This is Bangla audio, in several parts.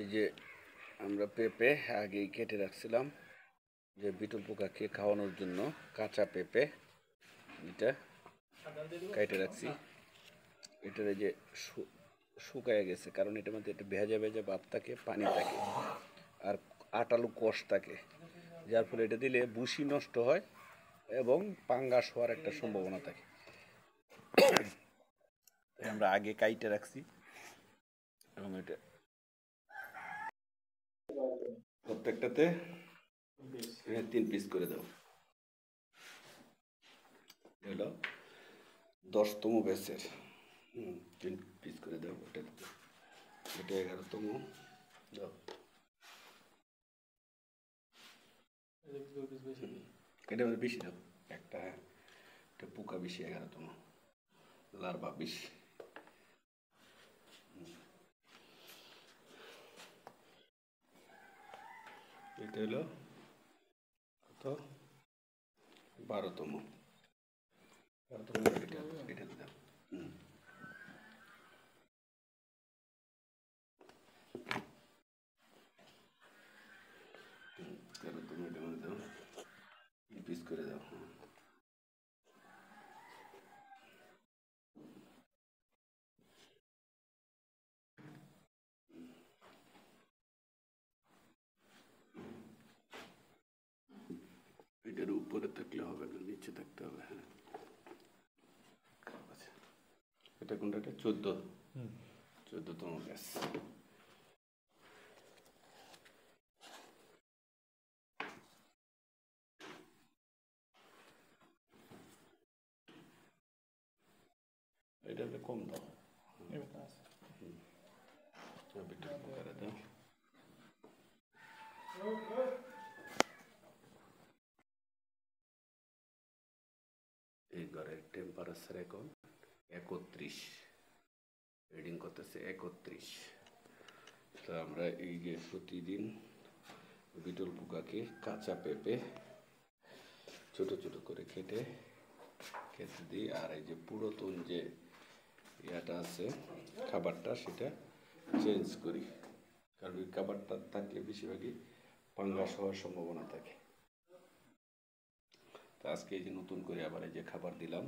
এই যে আমরা পেঁপে আগেই কেটে রাখছিলাম যে বিটল পোকাকে খাওয়ানোর জন্য কাঁচা পেঁপে এটা কেটে রাখছি। এটার এই যে শুকায় গেছে, কারণ এটার মধ্যে একটা ভেজা ভেজা ভাব থাকে, পানি থাকে আর আটালু কষ থাকে, যার ফলে এটা দিলে বুসি নষ্ট হয় এবং পাঙ্গাস হওয়ার একটা সম্ভাবনা থাকে। আমরা আগে কাইটে রাখছি এবং এটা প্রত্যেকটাতে 3 পিস করে দাও। হলো 10তম ব্যাচের 3 পিস করে দাও। এটা 11তম দাও। এটা বেশি দাও, একটা পোকা বেশি, 11তম লার্ভা বেশি। এটা হলো কত, 12তম। এটা দাও। তুমি এটা মধ্যে দাও, পিস করে দাও। এটার উপরে থাকলে হবে না, নিচে থাকতে হবে। হ্যাঁ, এটা কোনটা? 14তম ব্যাচ। এটা কম দাও, এই ঘরের টেম্পারেচার এখন 31, রিডিং করতেছে 31। তো আমরা এই যে প্রতিদিন বিটল পোকাকে কাঁচা পেঁপে ছোট ছোট করে কেটে খেতে দিই, আর এই যে পুরাতন যে ইয়াটা আছে খাবারটা, সেটা চেঞ্জ করি, কারণ ওই খাবারটা থাকলে বেশিরভাগই পাঙ্গাস হওয়ার সম্ভাবনা থাকে। তো আজকে এই যে নতুন করে আবার এই যে খাবার দিলাম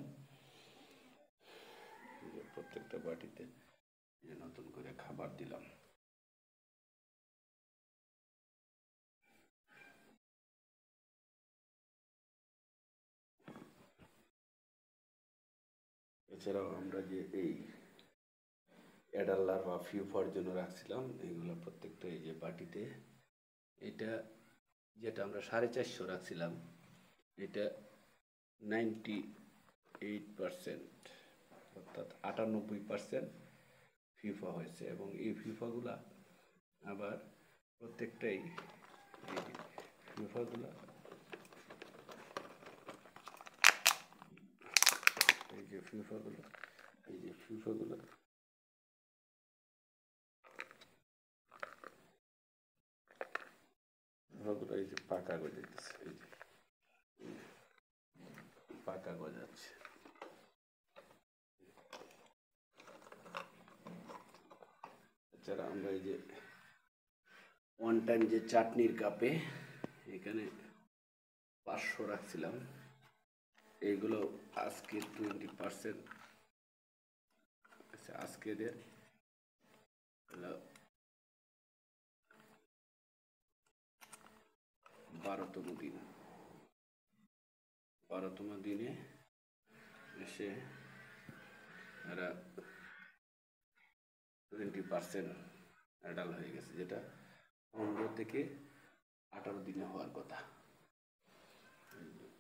প্রত্যেকটা বাটিতে, যে নতুন করে খাবার দিলাম। এছাড়াও আমরা যে এই অ্যাডাল্লার বা ফিউফার জন্য রাখছিলাম, এইগুলো প্রত্যেকটা এই যে বাটিতে, এটা যেটা আমরা 450 রাখছিলাম, এটা 98%, অর্থাৎ 98% ফিফা হয়েছে। এবং এই ফিফাগুলা আবার প্রত্যেকটাই ফিফাগুলা এই যে ফিফাগুলো এই যে পাকা গজাইতেছে, এই যে পাকা গজাচ্ছে। এছাড়া আমরা এই যে ওয়ান টাইম যে চাটনির কাপে এখানে 500 রাখছিলাম, এইগুলো আজকে 20%, আজকে 12তম দিনে এসে এরা 20% অ্যাডাল্ট হয়ে গেছে, যেটা 15 থেকে 18 দিনে হওয়ার কথা।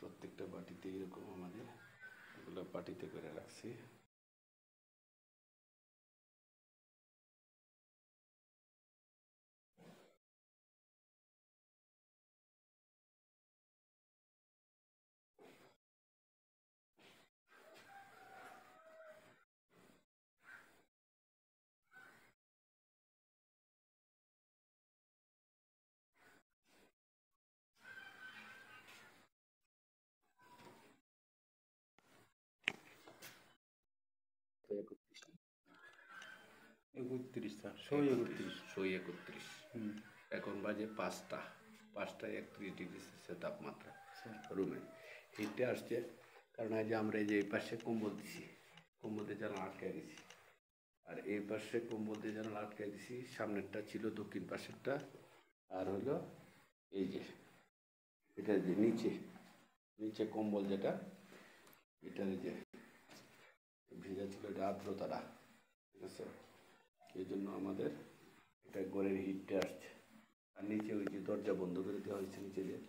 প্রত্যেকটা বাটিতে এরকম আমাদের এগুলো বাটিতে করে রাখছি। 31টা 31। 31। এখন বাজে 5টায় 31 ডিগ্রি সেলসিয়াস তাপমাত্রা রুমে। হিটে আসছে কারণ আজ আমরা এই যে এই পাশে কম্বল দিছি, কম্বল দিয়ে জানালা আটকাই দিছি, আর এই পাশে কম্বল দিয়ে জানালা আটকাই দিছি। সামনেরটা ছিল দক্ষিণ পাশেরটা, আর হলো এই যে এটা যে নিচে কম্বল যেটা, এটার যে ভেজা ছিল এটা আর্দ্রতাটা, ঠিক আছে? এই জন্য আমাদের এটা ঘরের হিটটা আসছে। আর নিচে ওই যে দরজা বন্ধ করে দেওয়া হয়েছে নিচে দিয়ে,